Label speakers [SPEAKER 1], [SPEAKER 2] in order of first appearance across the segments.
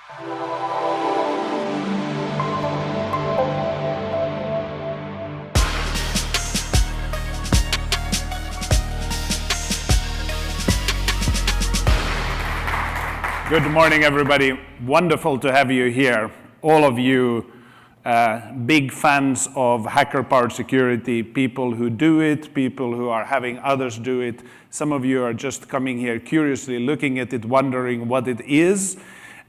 [SPEAKER 1] Good morning, everybody. Wonderful to have you here. All of you big fans of hacker-powered security, people who do it, people who are having others do it. Some of you are just coming here curiously looking at it, wondering what it is.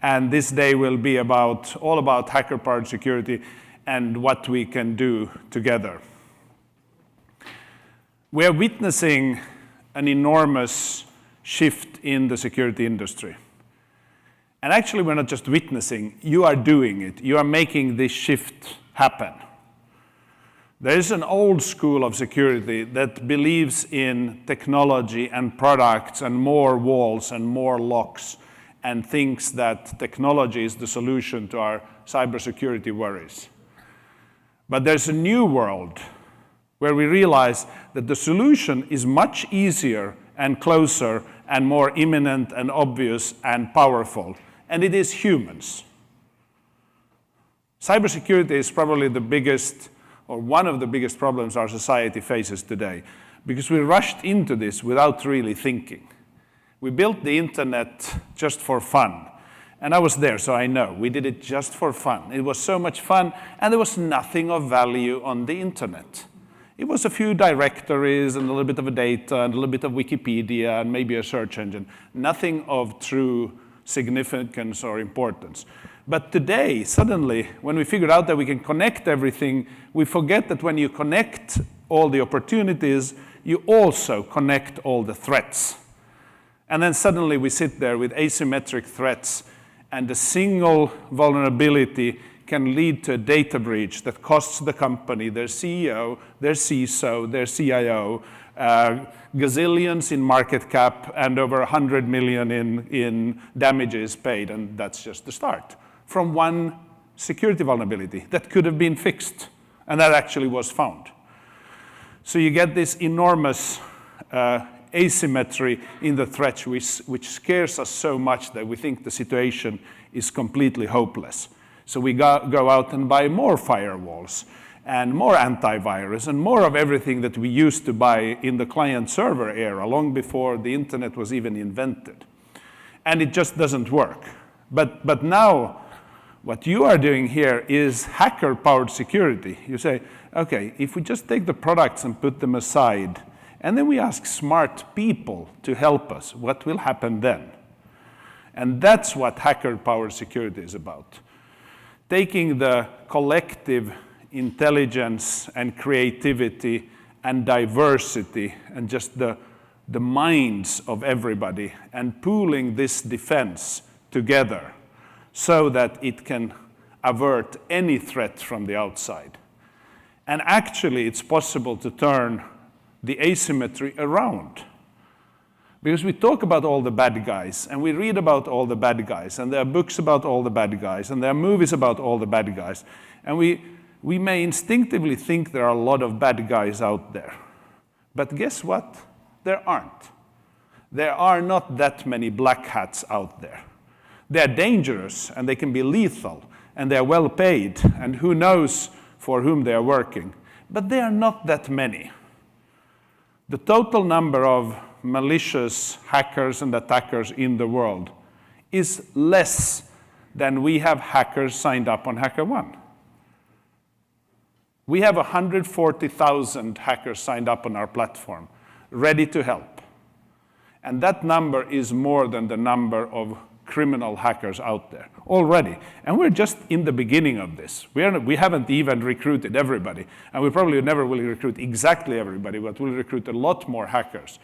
[SPEAKER 1] And this day will be all about hacker-powered security and what we can do together. We are witnessing an enormous shift in the security industry. And actually, we're not just witnessing, you are doing it. You are making this shift happen. There is an old school of security that believes in technology and products and more walls and more locks and thinks that technology is the solution to our cybersecurity worries. But there's a new world where we realize that the solution is much easier and closer and more imminent and obvious and powerful. And it is humans. Cybersecurity is probably the biggest, or one of the biggest problems our society faces today, because we rushed into this without really thinking. We built the internet just for fun. And I was there, so I know. We did it just for fun. It was so much fun, and there was nothing of value on the internet. It was a few directories and a little bit of data and a little bit of Wikipedia and maybe a search engine. Nothing of true significance or importance. But today, suddenly, when we figured out that we can connect everything, we forget that when you connect all the opportunities, you also connect all the threats. And then suddenly we sit there with asymmetric threats, and a single vulnerability can lead to a data breach that costs the company, their CEO, their CISO, their CIO, gazillions in market cap and over 100 million in damages paid, and that's just the start. From one security vulnerability that could have been fixed, and that actually was found. So you get this enormous asymmetry in the threats, which scares us so much that we think the situation is completely hopeless. So we go out and buy more firewalls, and more antivirus, and more of everything that we used to buy in the client-server era, long before the internet was even invented. And it just doesn't work. But now, what you are doing here is hacker-powered security. You say, okay, if we just take the products and put them aside, and then we ask smart people to help us, what will happen then? And that's what hacker-powered security is about. Taking the collective intelligence and creativity and diversity and just the minds of everybody and pooling this defense together so that it can avert any threat from the outside. And actually, it's possible to turn the asymmetry around. Because we talk about all the bad guys, and we read about all the bad guys, and there are books about all the bad guys, and there are movies about all the bad guys, and we may instinctively think there are a lot of bad guys out there. But guess what? There aren't. There are not that many black hats out there. They're dangerous, and they can be lethal, and they're well paid, and who knows for whom they are working. But there are not that many. The total number of malicious hackers and attackers in the world is less than we have hackers signed up on HackerOne. We have 140,000 hackers signed up on our platform, ready to help. And that number is more than the number of criminal hackers out there already. And we're just in the beginning of this. We haven't even recruited everybody. And we probably never will recruit exactly everybody, but we'll recruit a lot more hackers.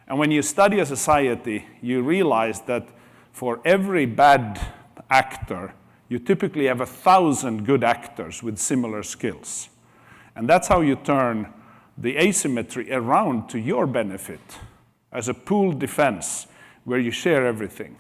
[SPEAKER 1] And when you study a society, you realize that for every bad actor, you typically have 1,000 good actors with similar skills. And that's how you turn the asymmetry around to your benefit as a pooled defense where you share everything.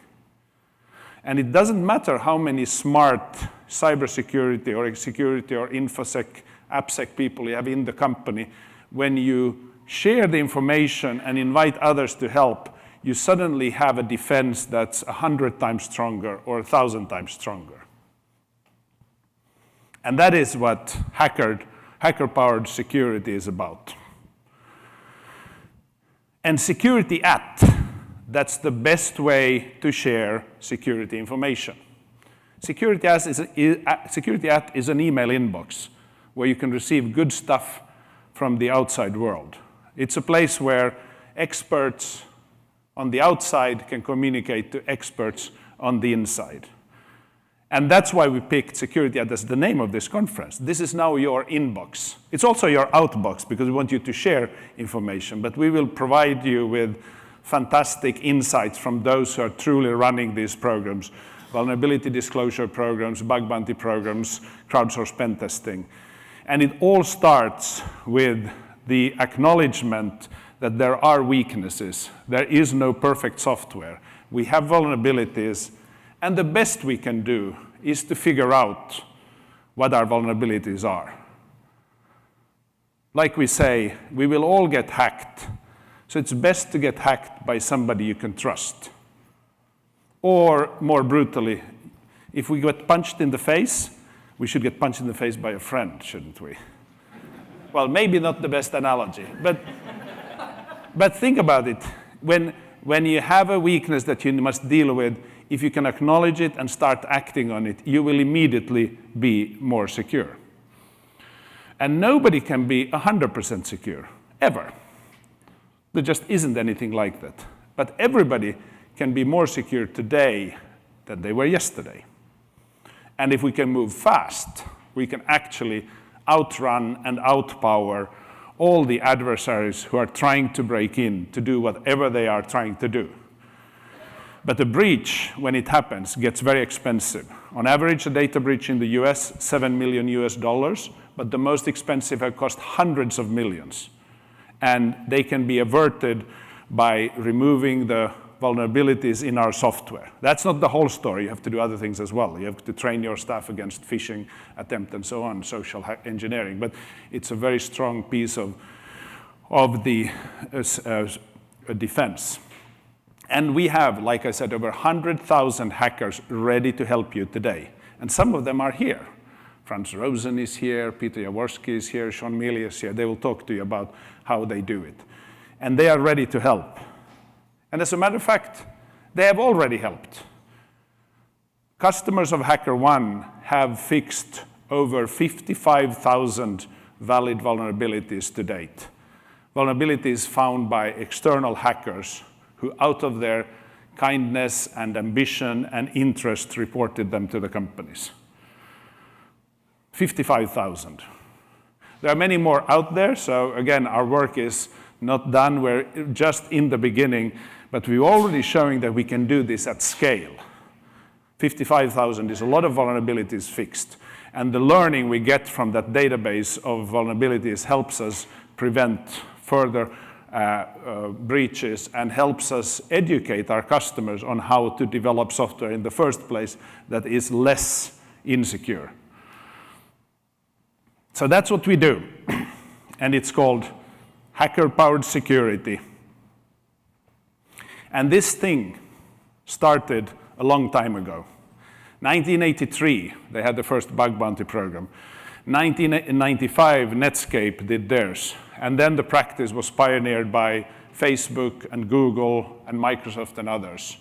[SPEAKER 1] And it doesn't matter how many smart cybersecurity or security or infosec, AppSec people you have in the company. When you share the information and invite others to help, you suddenly have a defense that's 100 times stronger or 1,000 times stronger. And that is what hacker-powered security is about. And security that's the best way to share security information. Security is an email inbox where you can receive good stuff from the outside world. It's a place where experts on the outside can communicate to experts on the inside. And that's why we picked security as the name of this conference. This is now your inbox. It's also your outbox because we want you to share information, but we will provide you with fantastic insights from those who are truly running these programs, vulnerability disclosure programs, bug bounty programs, crowdsourced pen testing. And it all starts with the acknowledgement that there are weaknesses. There is no perfect software. We have vulnerabilities, and the best we can do is to figure out what our vulnerabilities are. Like we say, we will all get hacked, so it's best to get hacked by somebody you can trust. Or more brutally, if we get punched in the face, we should get punched in the face by a friend, shouldn't we? Well, maybe not the best analogy, but think about it. When you have a weakness that you must deal with, if you can acknowledge it and start acting on it, you will immediately be more secure. And nobody can be 100% secure, ever. There just isn't anything like that. But everybody can be more secure today than they were yesterday. And if we can move fast, we can actually outrun and outpower all the adversaries who are trying to break in to do whatever they are trying to do. But a breach, when it happens, gets very expensive. On average, a data breach in the US, $7 million US, but the most expensive have cost hundreds of millions. And they can be averted by removing the vulnerabilities in our software. That's not the whole story. You have to do other things as well. You have to train your staff against phishing attempt and so on, social engineering. But it's a very strong piece of the defense. And we have, like I said, over 100,000 hackers ready to help you today. And some of them are here. Franz Rosen is here, Peter Jaworski is here, Sean Mealy is here. They will talk to you about how they do it. And they are ready to help. And as a matter of fact, they have already helped. Customers of HackerOne have fixed over 55,000 valid vulnerabilities to date. Vulnerabilities found by external hackers who, out of their kindness and ambition and interest, reported them to the companies. 55,000. There are many more out there, so again, our work is not done. We're just in the beginning, but we're already showing that we can do this at scale. 55,000 is a lot of vulnerabilities fixed, and the learning we get from that database of vulnerabilities helps us prevent further breaches and helps us educate our customers on how to develop software in the first place that is less insecure. So that's what we do, and it's called hacker-powered security. And this thing started a long time ago. 1983, they had the first bug bounty program. 1995, Netscape did theirs. And then the practice was pioneered by Facebook and Google and Microsoft and others.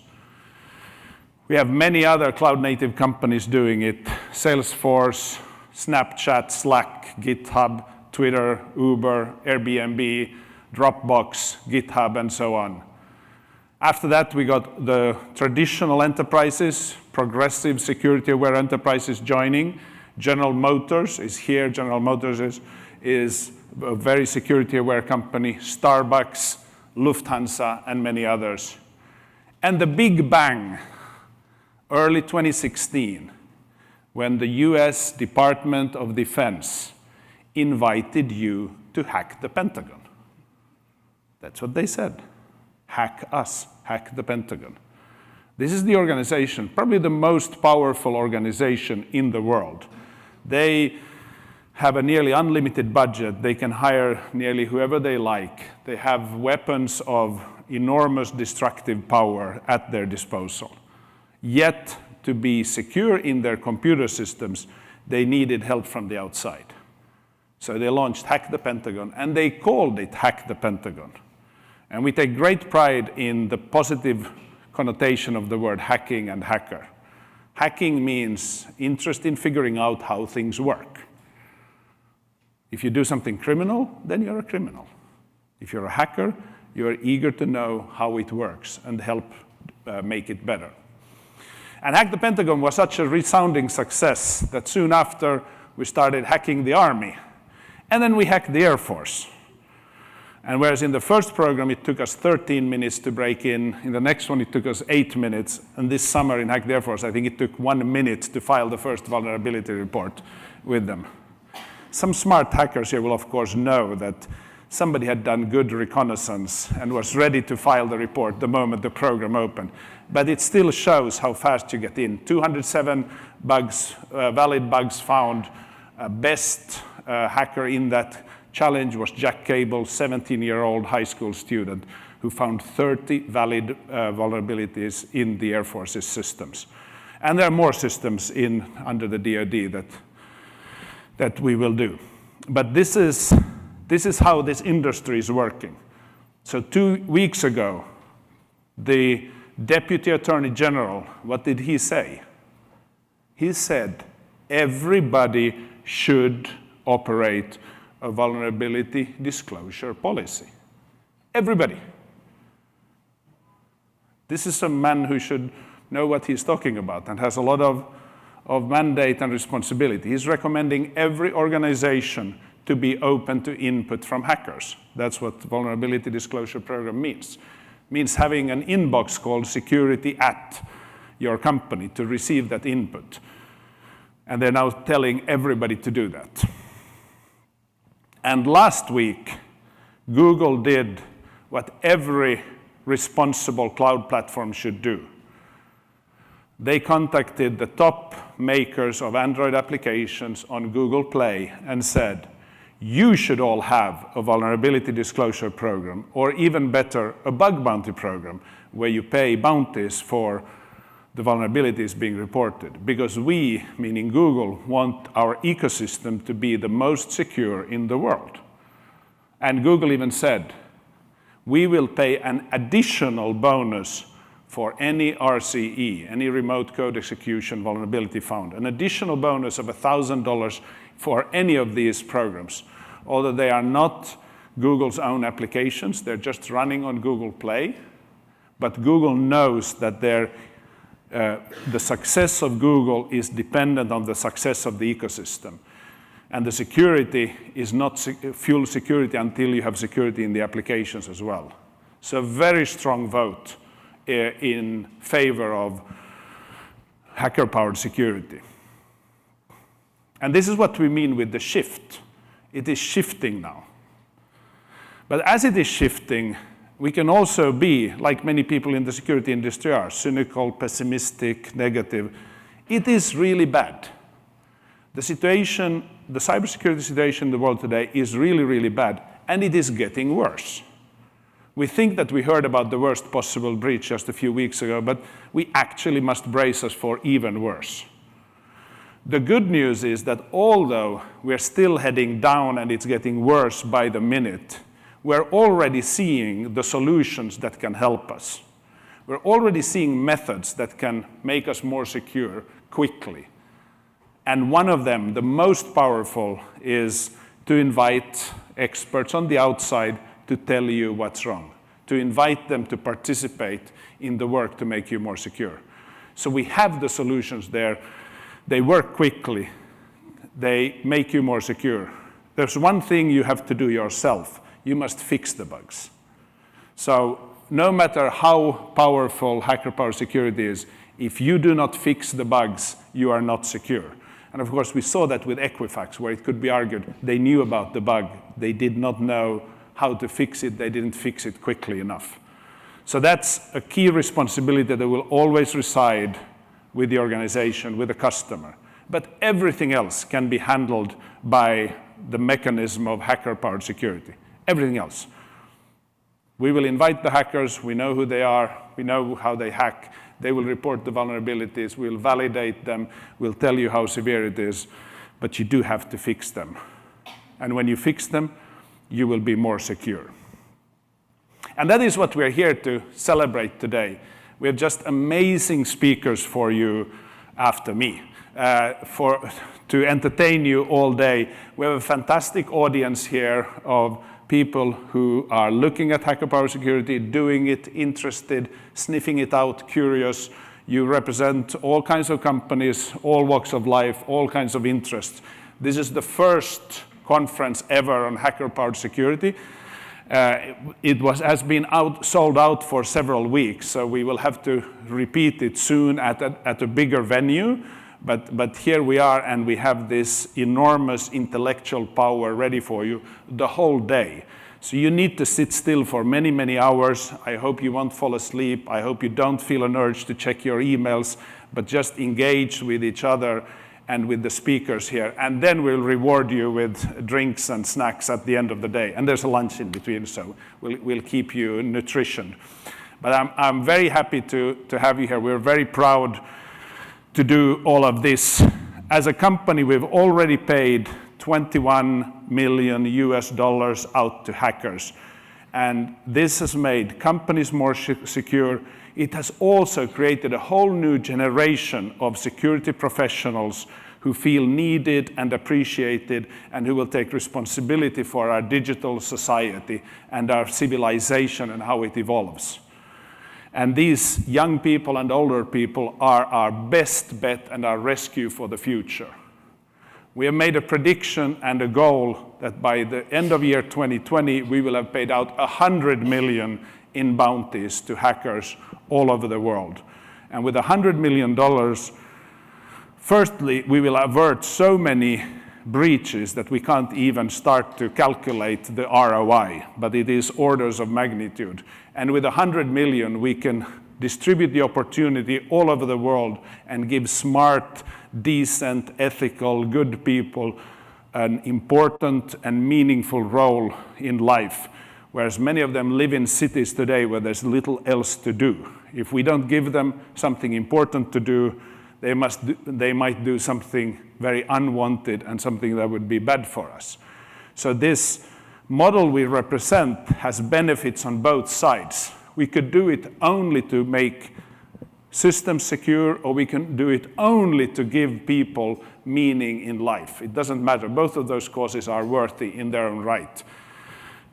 [SPEAKER 1] We have many other cloud-native companies doing it. Salesforce, Snapchat, Slack, GitHub, Twitter, Uber, Airbnb, Dropbox, GitHub, and so on. After that, we got the traditional enterprises, progressive security-aware enterprises joining. General Motors is here. General Motors is a very security-aware company. Starbucks, Lufthansa, and many others. And the big bang, early 2016, when the US Department of Defense invited you to hack the Pentagon. That's what they said. Hack us, hack the Pentagon. This is the organization, probably the most powerful organization in the world. They have a nearly unlimited budget. They can hire nearly whoever they like. They have weapons of enormous destructive power at their disposal. Yet, to be secure in their computer systems, they needed help from the outside. So they launched Hack the Pentagon, and they called it Hack the Pentagon. And we take great pride in the positive connotation of the word hacking and hacker. Hacking means interest in figuring out how things work. If you do something criminal, then you're a criminal. If you're a hacker, you're eager to know how it works and help make it better. And Hack the Pentagon was such a resounding success that soon after we started hacking the Army. And then we hacked the Air Force. And whereas in the first program it took us 13 minutes to break in the next one it took us 8 minutes, and this summer in Hack the Air Force I think it took 1 minute to file the first vulnerability report with them. Some smart hackers here will of course know that somebody had done good reconnaissance and was ready to file the report the moment the program opened. But it still shows how fast you get in. 207 bugs, valid bugs found. Best hacker in that challenge was Jack Cable, 17-year-old high school student who found 30 valid vulnerabilities in the Air Force's systems. And there are more systems under the DoD that we will do. But this is how this industry is working. So 2 weeks ago, the Deputy Attorney General, what did he say? He said, everybody should operate a vulnerability disclosure policy. Everybody. This is a man who should know what he's talking about and has a lot of mandate and responsibility. He's recommending every organization to be open to input from hackers. That's what vulnerability disclosure program means. It means having an inbox called security at your company to receive that input. And they're now telling everybody to do that. And last week, Google did what every responsible cloud platform should do. They contacted the top makers of Android applications on Google Play and said, you should all have a vulnerability disclosure program, or even better, a bug bounty program, where you pay bounties for the vulnerabilities being reported. Because we, meaning Google, want our ecosystem to be the most secure in the world. And Google even said, we will pay an additional bonus for any RCE, any remote code execution vulnerability found, an additional bonus of $1,000 for any of these programs. Although they are not Google's own applications, they're just running on Google Play, but Google knows that the success of Google is dependent on the success of the ecosystem. And the security is not full security until you have security in the applications as well. So a very strong vote in favor of hacker-powered security. And this is what we mean with the shift. It is shifting now. But as it is shifting, we can also be, like many people in the security industry are, cynical, pessimistic, negative. It is really bad. The situation, the cybersecurity situation in the world today is really, really bad, and it is getting worse. We think that we heard about the worst possible breach just a few weeks ago, but we actually must brace us for even worse. The good news is that although we're still heading down and it's getting worse by the minute, we're already seeing the solutions that can help us. We're already seeing methods that can make us more secure quickly. And one of them, the most powerful, is to invite experts on the outside to tell you what's wrong, to invite them to participate in the work to make you more secure. So we have the solutions there. They work quickly. They make you more secure. There's one thing you have to do yourself. You must fix the bugs. So no matter how powerful hacker-powered security is, if you do not fix the bugs, you are not secure. And of course, we saw that with Equifax, where it could be argued they knew about the bug. They did not know how to fix it. They didn't fix it quickly enough. So that's a key responsibility that will always reside with the organization, with the customer. But everything else can be handled by the mechanism of hacker-powered security. Everything else. We will invite the hackers, we know who they are, we know how they hack, they will report the vulnerabilities, we'll validate them, we'll tell you how severe it is, but you do have to fix them. And when you fix them, you will be more secure. And that is what we're here to celebrate today. We have just amazing speakers for you after me, to entertain you all day. We have a fantastic audience here of people who are looking at hacker power security, doing it, interested, sniffing it out, curious. You represent all kinds of companies, all walks of life, all kinds of interests. This is the first conference ever on hacker powered security. It has been sold out for several weeks, so we will have to repeat it soon at a bigger venue. But here we are, and we have this enormous intellectual power ready for you the whole day. So you need to sit still for many, many hours. I hope you won't fall asleep. I hope you don't feel an urge to check your emails, but just engage with each other and with the speakers here. And then we'll reward you with drinks and snacks at the end of the day. And there's a lunch in between, so we'll keep you nutritioned. But I'm very happy to have you here. We're very proud to do all of this. As a company, we've already paid $21 million out to hackers. And this has made companies more secure. It has also created a whole new generation of security professionals who feel needed and appreciated and who will take responsibility for our digital society and our civilization and how it evolves. And these young people and older people are our best bet and our rescue for the future. We have made a prediction and a goal that by the end of year 2020, we will have paid out $100 million in bounties to hackers all over the world. And with $100 million, firstly, we will avert so many breaches that we can't even start to calculate the ROI, but it is orders of magnitude. And with $100 million, we can distribute the opportunity all over the world and give smart, decent, ethical, good people an important and meaningful role in life, whereas many of them live in cities today where there's little else to do. If we don't give them something important to do, they might do something very unwanted and something that would be bad for us. So this model we represent has benefits on both sides. We could do it only to make systems secure, or we can do it only to give people meaning in life. It doesn't matter. Both of those causes are worthy in their own right.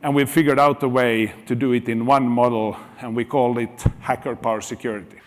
[SPEAKER 1] And we've figured out a way to do it in one model, and we call it hacker power security.